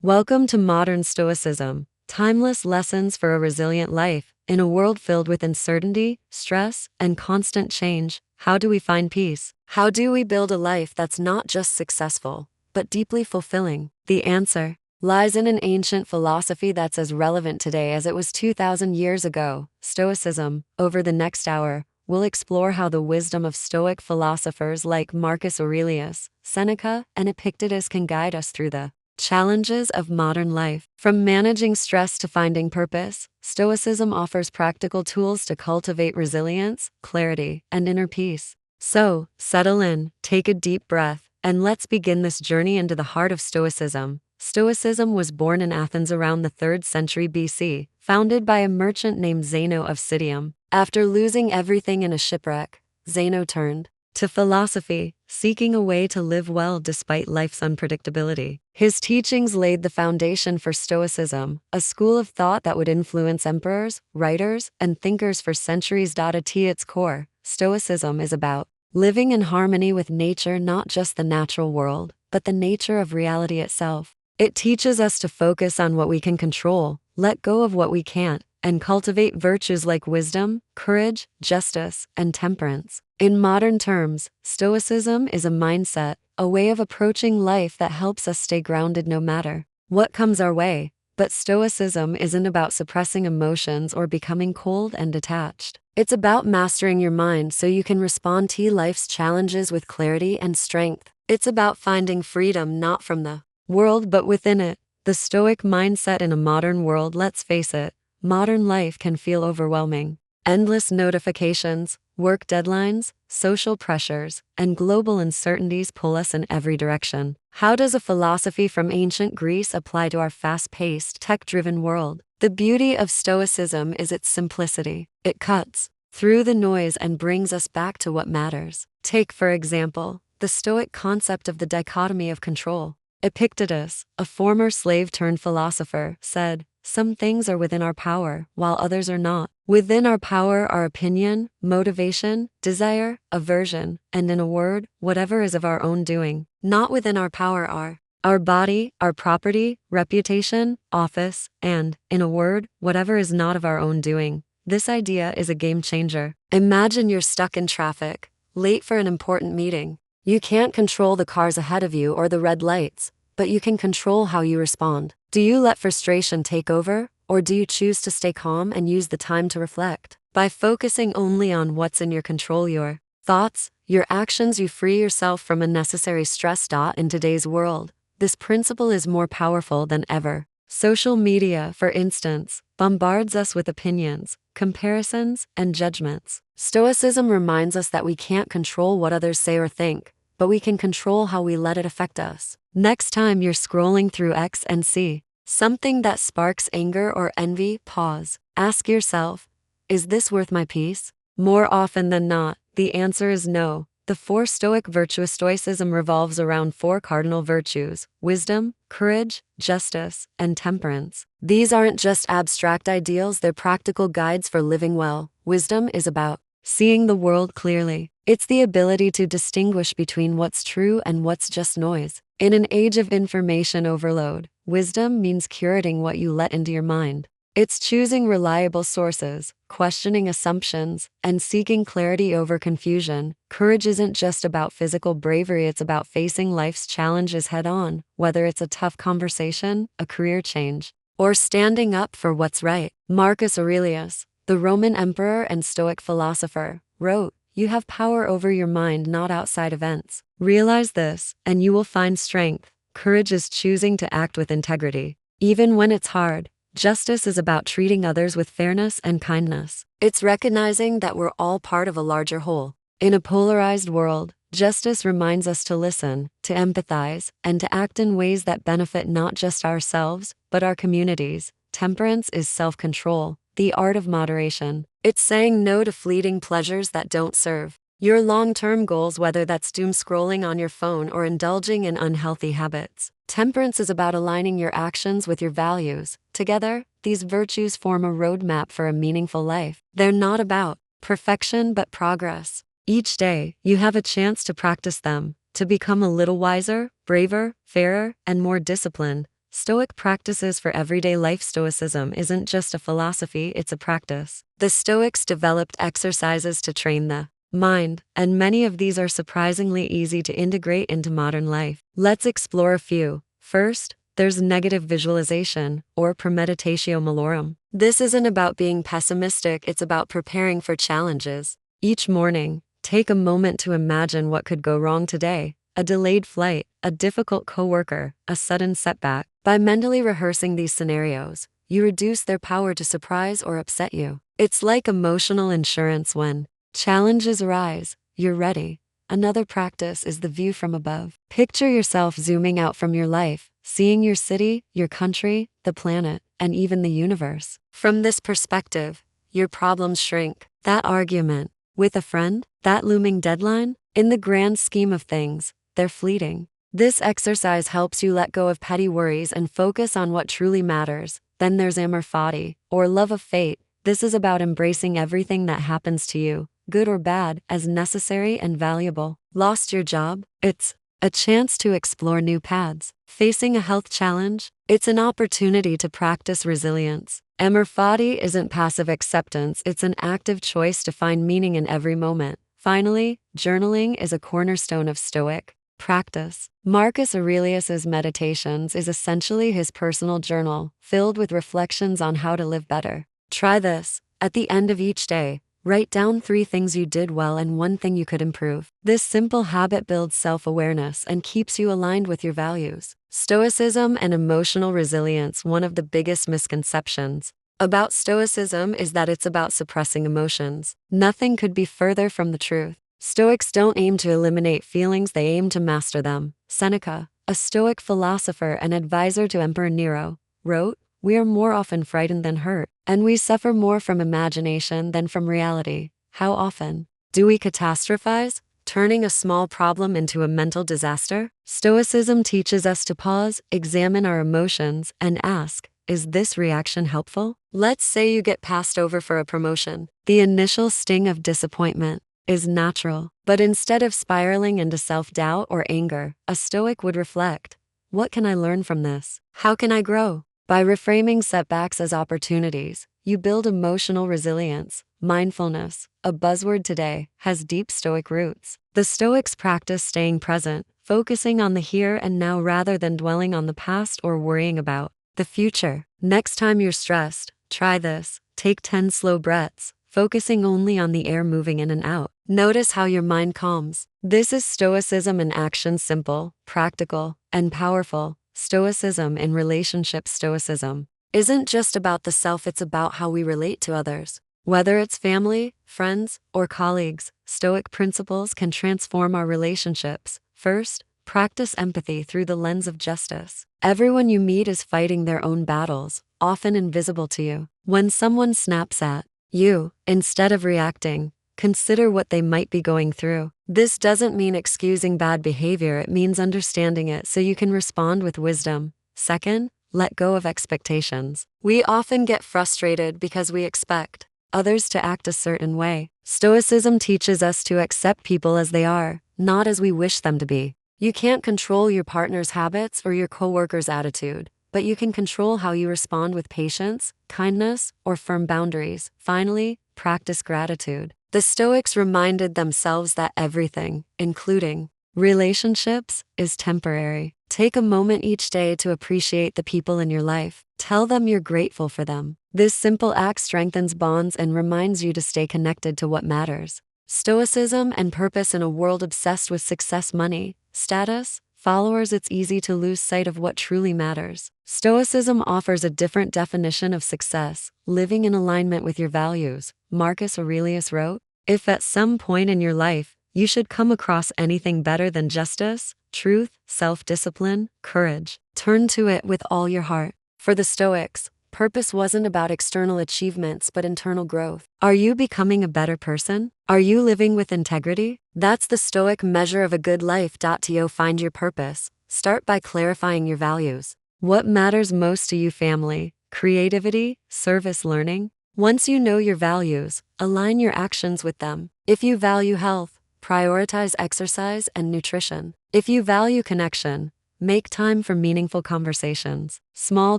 Welcome to Modern Stoicism, timeless lessons for a resilient life. In a world filled with uncertainty, stress, and constant change, how do we find peace? How do we build a life that's not just successful, but deeply fulfilling? The answer lies in an ancient philosophy that's as relevant today as it was 2,000 years ago, Stoicism. Over the next hour, we'll explore how the wisdom of Stoic philosophers like Marcus Aurelius, Seneca, and Epictetus can guide us through the challenges of modern life. From managing stress to finding purpose, Stoicism offers practical tools to cultivate resilience, clarity, and inner peace. So, settle in, take a deep breath, and let's begin this journey into the heart of Stoicism. Stoicism was born in Athens around the 3rd century BC, founded by a merchant named Zeno of Citium. After losing everything in a shipwreck, Zeno turned to philosophy, seeking a way to live well despite life's unpredictability. His teachings laid the foundation for Stoicism, a school of thought that would influence emperors, writers, and thinkers for centuries. At its core, Stoicism is about living in harmony with nature, not just the natural world, but the nature of reality itself. It teaches us to focus on what we can control, let go of what we can't, and cultivate virtues like wisdom, courage, justice, and temperance. In modern terms, Stoicism is a mindset, a way of approaching life that helps us stay grounded no matter what comes our way. But Stoicism isn't about suppressing emotions or becoming cold and detached. It's about mastering your mind so you can respond to life's challenges with clarity and strength. It's about finding freedom not from the world but within it. The Stoic mindset in a modern world. Let's face it, modern life can feel overwhelming. Endless notifications, work deadlines, social pressures, and global uncertainties pull us in every direction. How does a philosophy from ancient Greece apply to our fast-paced, tech-driven world? The beauty of Stoicism is its simplicity. It cuts through the noise and brings us back to what matters. Take, for example, the Stoic concept of the dichotomy of control. Epictetus, a former slave-turned-philosopher, said, "Some things are within our power, while others are not. Within our power are opinion, motivation, desire, aversion, and in a word, whatever is of our own doing. Not within our power are our body, our property, reputation, office, and, in a word, whatever is not of our own doing." This idea is a game changer. Imagine you're stuck in traffic, late for an important meeting. You can't control the cars ahead of you or the red lights, but you can control how you respond. Do you let frustration take over, or do you choose to stay calm and use the time to reflect? By focusing only on what's in your control, your thoughts, your actions, you free yourself from unnecessary stress. In today's world, this principle is more powerful than ever. Social media, for instance, bombards us with opinions, comparisons, and judgments. Stoicism reminds us that we can't control what others say or think, but we can control how we let it affect us. Next time you're scrolling through X and see something that sparks anger or envy, pause. Ask yourself, is this worth my peace? More often than not, the answer is no. The 4 Stoic virtues. Stoicism revolves around 4 cardinal virtues: wisdom, courage, justice, and temperance. These aren't just abstract ideals, they're practical guides for living well. Wisdom is about seeing the world clearly. It's the ability to distinguish between what's true and what's just noise. In an age of information overload, wisdom means curating what you let into your mind. It's choosing reliable sources, questioning assumptions, and seeking clarity over confusion. Courage isn't just about physical bravery, it's about facing life's challenges head-on, whether it's a tough conversation, a career change, or standing up for what's right. Marcus Aurelius, the Roman emperor and Stoic philosopher, wrote, "You have power over your mind, not outside events. Realize this, and you will find strength." Courage is choosing to act with integrity, even when it's hard. Justice is about treating others with fairness and kindness. It's recognizing that we're all part of a larger whole. In a polarized world, justice reminds us to listen, to empathize, and to act in ways that benefit not just ourselves, but our communities. Temperance is self-control, the art of moderation. It's saying no to fleeting pleasures that don't serve your long-term goals, whether that's doom scrolling on your phone or indulging in unhealthy habits. Temperance is about aligning your actions with your values. Together, these virtues form a roadmap for a meaningful life. They're not about perfection but progress. Each day, you have a chance to practice them, to become a little wiser, braver, fairer, and more disciplined. Stoic practices for everyday life. Stoicism isn't just a philosophy, it's a practice. The Stoics developed exercises to train the mind, and many of these are surprisingly easy to integrate into modern life. Let's explore a few. First, there's negative visualization, or premeditatio malorum. This isn't about being pessimistic, it's about preparing for challenges. Each morning, take a moment to imagine what could go wrong today: a delayed flight, a difficult coworker, a sudden setback. By mentally rehearsing these scenarios, you reduce their power to surprise or upset you. It's like emotional insurance. When challenges arise, you're ready. Another practice is the view from above. Picture yourself zooming out from your life, seeing your city, your country, the planet, and even the universe. From this perspective, your problems shrink. That argument with a friend, that looming deadline, in the grand scheme of things, they're fleeting. This exercise helps you let go of petty worries and focus on what truly matters. Then there's amor fati, or love of fate. This is about embracing everything that happens to you, good or bad, as necessary and valuable. Lost your job? It's a chance to explore new paths. Facing a health challenge? It's an opportunity to practice resilience. Amor fati isn't passive acceptance, it's an active choice to find meaning in every moment. Finally, journaling is a cornerstone of Stoic practice. Marcus Aurelius's Meditations is essentially his personal journal, filled with reflections on how to live better. Try this. At the end of each day, write down 3 things you did well and 1 thing you could improve. This simple habit builds self-awareness and keeps you aligned with your values. Stoicism and emotional resilience. One of the biggest misconceptions about Stoicism is that it's about suppressing emotions. Nothing could be further from the truth. Stoics don't aim to eliminate feelings, they aim to master them. Seneca, a Stoic philosopher and advisor to Emperor Nero, wrote, "We are more often frightened than hurt, and we suffer more from imagination than from reality." How often do we catastrophize, turning a small problem into a mental disaster? Stoicism teaches us to pause, examine our emotions, and ask, is this reaction helpful? Let's say you get passed over for a promotion. The initial sting of disappointment is natural, but instead of spiraling into self-doubt or anger, a Stoic would reflect, what can I learn from this? How can I grow? By reframing setbacks as opportunities, you build emotional resilience. Mindfulness, a buzzword today, has deep Stoic roots. The Stoics practice staying present, focusing on the here and now rather than dwelling on the past or worrying about the future. Next time you're stressed, try this. Take 10 slow breaths, focusing only on the air moving in and out. Notice how your mind calms. This is Stoicism in action, simple, practical, and powerful. Stoicism in relationships. Stoicism isn't just about the self, it's about how we relate to others. Whether it's family, friends, or colleagues, Stoic principles can transform our relationships. First, practice empathy through the lens of justice. Everyone you meet is fighting their own battles, often invisible to you. When someone snaps at you, instead of reacting, consider what they might be going through. This doesn't mean excusing bad behavior, it means understanding it so you can respond with wisdom. Second, let go of expectations. We often get frustrated because we expect others to act a certain way. Stoicism teaches us to accept people as they are, not as we wish them to be. You can't control your partner's habits or your coworker's attitude, but you can control how you respond with patience, kindness, or firm boundaries. Finally, practice gratitude. The Stoics reminded themselves that everything, including relationships, is temporary. Take a moment each day to appreciate the people in your life. Tell them you're grateful for them. This simple act strengthens bonds and reminds you to stay connected to what matters. Stoicism and purpose. In a world obsessed with success, money, status, followers, it's easy to lose sight of what truly matters. Stoicism offers a different definition of success, living in alignment with your values. Marcus Aurelius wrote, "If at some point in your life you should come across anything better than justice, truth, self-discipline, courage, turn to it with all your heart." For the Stoics, purpose wasn't about external achievements but internal growth. Are you becoming a better person? Are you living with integrity? That's the Stoic measure of a good life. To find your purpose, start by clarifying your values. What matters most to you? Family, creativity, service, learning? Once you know your values, align your actions with them. If you value health, prioritize exercise and nutrition. If you value connection, Make time for meaningful conversations. Small,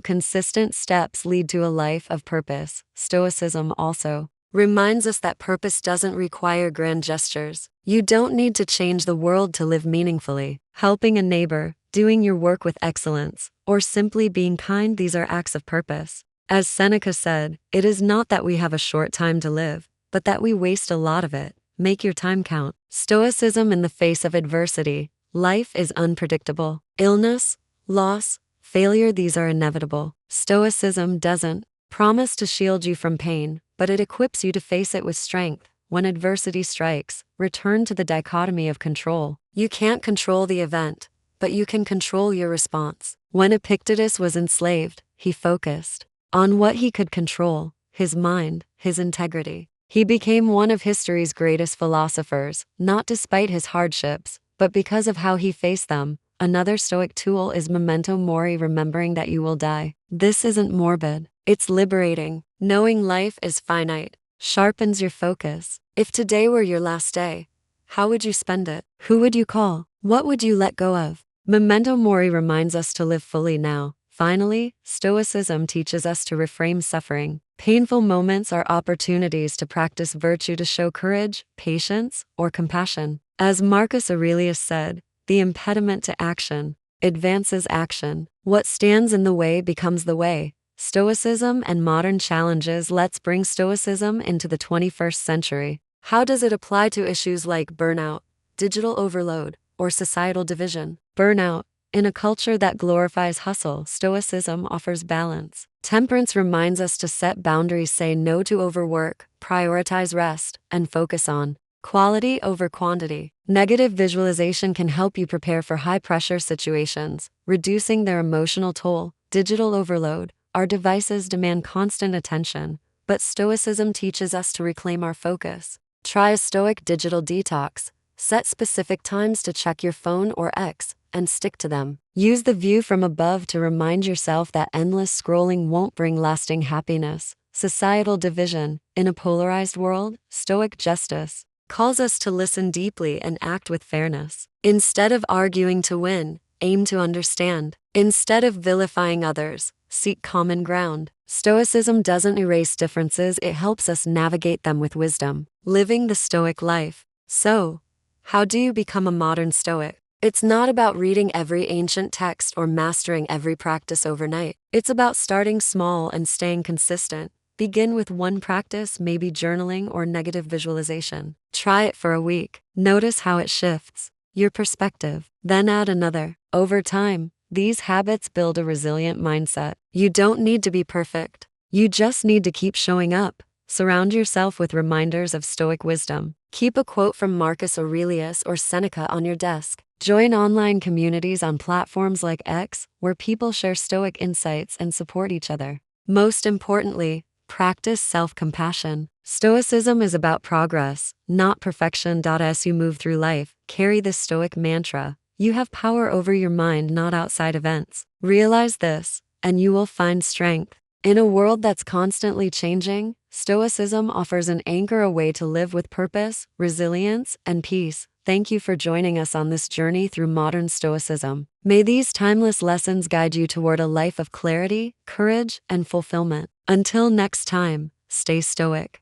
consistent steps lead to a life of purpose. Stoicism also reminds us that purpose doesn't require grand gestures. You don't need to change the world to live meaningfully. Helping a neighbor, doing your work with excellence, or simply being kind, these are acts of purpose. As Seneca said, it is not that we have a short time to live, but that we waste a lot of it. Make your time count. Stoicism in the face of adversity. Life is unpredictable. Illness, loss, failure, these are inevitable. Stoicism doesn't promise to shield you from pain, but it equips you to face it with strength. When adversity strikes, return to the dichotomy of control. You can't control the event, but you can control your response. When Epictetus was enslaved, he focused on what he could control: his mind, his integrity. He became one of history's greatest philosophers, not despite his hardships, but because of how he faced them. Another Stoic tool is memento mori, remembering that you will die. This isn't morbid, it's liberating. Knowing life is finite sharpens your focus. If today were your last day, how would you spend it? Who would you call? What would you let go of? Memento mori reminds us to live fully now. Finally, Stoicism teaches us to reframe suffering. Painful moments are opportunities to practice virtue, to show courage, patience, or compassion. As Marcus Aurelius said, the impediment to action advances action. What stands in the way becomes the way. Stoicism and modern challenges. Let's bring Stoicism into the 21st century. How does it apply to issues like burnout, digital overload, or societal division? Burnout. In a culture that glorifies hustle, Stoicism offers balance. Temperance reminds us to set boundaries, say no to overwork, prioritize rest, and focus on quality over quantity. Negative visualization can help you prepare for high-pressure situations, reducing their emotional toll. Digital overload. Our devices demand constant attention, but Stoicism teaches us to reclaim our focus. Try a Stoic digital detox. Set specific times to check your phone or X, and stick to them. Use the view from above to remind yourself that endless scrolling won't bring lasting happiness. Societal division. In a polarized world, Stoic justice calls us to listen deeply and act with fairness. Instead of arguing to win, aim to understand. Instead of vilifying others, seek common ground. Stoicism doesn't erase differences, it helps us navigate them with wisdom. Living the Stoic life. So, how do you become a modern Stoic? It's not about reading every ancient text or mastering every practice overnight. It's about starting small and staying consistent. Begin with one practice, maybe journaling or negative visualization. Try it for a week. Notice how it shifts your perspective. Then add another. Over time, these habits build a resilient mindset. You don't need to be perfect. You just need to keep showing up. Surround yourself with reminders of Stoic wisdom. Keep a quote from Marcus Aurelius or Seneca on your desk. Join online communities on platforms like X, where people share Stoic insights and support each other. Most importantly, practice self-compassion. Stoicism is about progress, not perfection. As you move through life, carry this Stoic mantra: you have power over your mind, not outside events. Realize this, and you will find strength. In a world that's constantly changing, Stoicism offers an anchor, a way to live with purpose, resilience, and peace. Thank you for joining us on this journey through modern Stoicism. May these timeless lessons guide you toward a life of clarity, courage, and fulfillment. Until next time, stay Stoic.